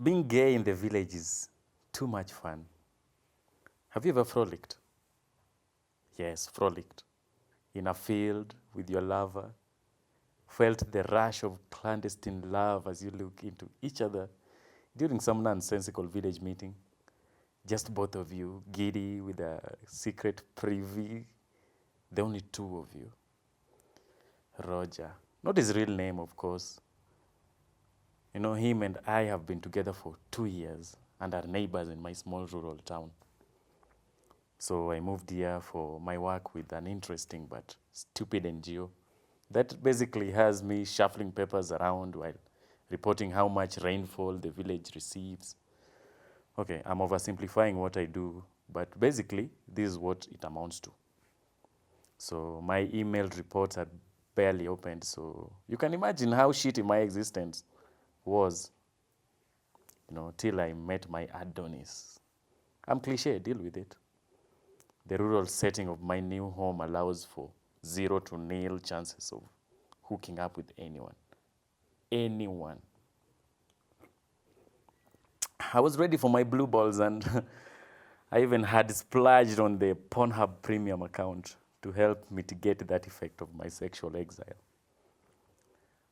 Being gay in the village is too much fun. Have you ever frolicked? Yes, frolicked. In a field with your lover, felt the rush of clandestine love as you look into each other during some nonsensical village meeting. Just both of you, giddy with a secret privy, the only two of you. Roger, not his real name, of course. You know, him and I have been together for 2 years and are neighbors in my small rural town. So I moved here for my work with an interesting but stupid NGO that basically has me shuffling papers around while reporting how much rainfall the village receives. Okay, I'm oversimplifying what I do, but basically, this is what it amounts to. So my emailed reports are barely opened, so you can imagine how shitty my existence was, till I met my Adonis. I'm cliche, deal with it. The rural setting of my new home allows for 0 to nil chances of hooking up with anyone. Anyone. I was ready for my blue balls, and I even had splurged on the Pornhub premium account to help mitigate that effect of my sexual exile.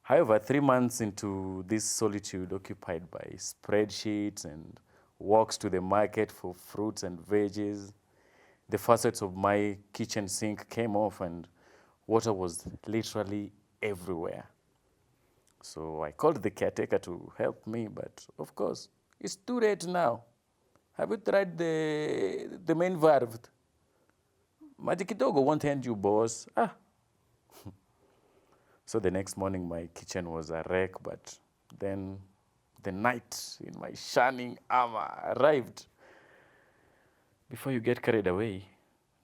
However, 3 months into this solitude occupied by spreadsheets and walks to the market for fruits and veggies, the faucets of my kitchen sink came off and water was literally everywhere. So I called the caretaker to help me, but of course, it's too late now. Have you tried the main valve? Maji kidogo won't end you, boss. So the next morning, my kitchen was a wreck, but then the knight in my shining armor arrived. Before you get carried away,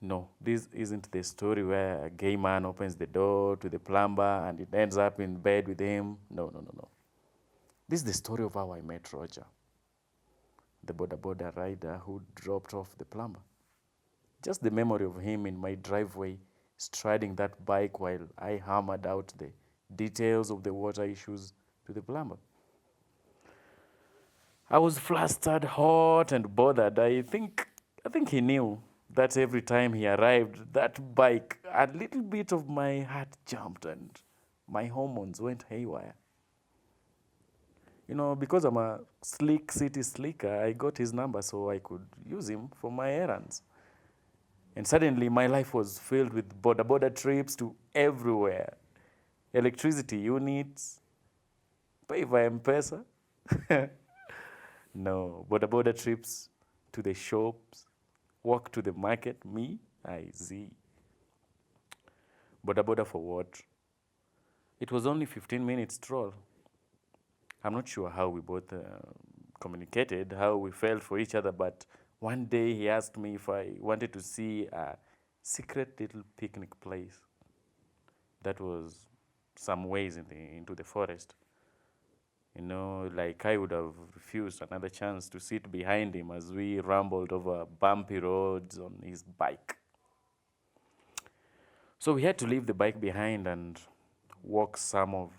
no, this isn't the story where a gay man opens the door to the plumber and it ends up in bed with him. No. This is the story of how I met Roger, the boda rider who dropped off the plumber. Just the memory of him in my driveway striding that bike while I hammered out the details of the water issues to the plumber. I was flustered, hot, and bothered. I think he knew that every time he arrived, that bike, a little bit of my heart jumped and my hormones went haywire. Because I'm a slick city slicker, I got his number so I could use him for my errands. And suddenly my life was filled with border trips to everywhere. Electricity units, pay via M-Pesa. No, border trips to the shops, walk to the market, me, I see. Border for what? It was only 15 minutes stroll. I'm not sure how we both communicated, how we felt for each other, but one day he asked me if I wanted to see a secret little picnic place that was some ways into the forest. Like I would have refused another chance to sit behind him as we rambled over bumpy roads on his bike. So we had to leave the bike behind and walk some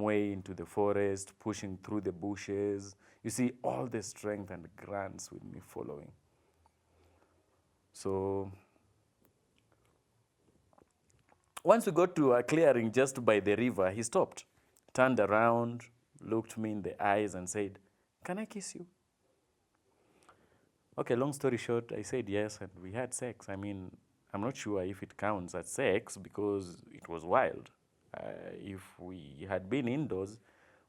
way into the forest, pushing through the bushes. You see all the strength and grunts with me following. So once we got to a clearing just by the river, he stopped, turned around, looked me in the eyes and said, "Can I kiss you?" Okay, long story short, I said yes, and we had sex. I'm not sure if it counts as sex because it was wild. If we had been indoors,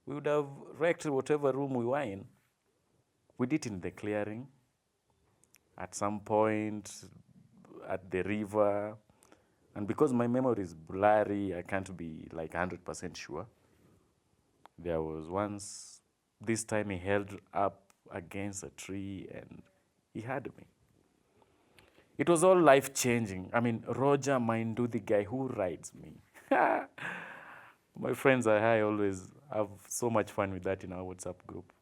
we would have wrecked whatever room we were in. We did it in the clearing, at some point, at the river, and because my memory is blurry, I can't be like 100% sure. There was once, this time he held up against a tree and he had me. It was all life-changing. Roger Mindu, the guy who rides me. My friends I always have so much fun with that in our WhatsApp group.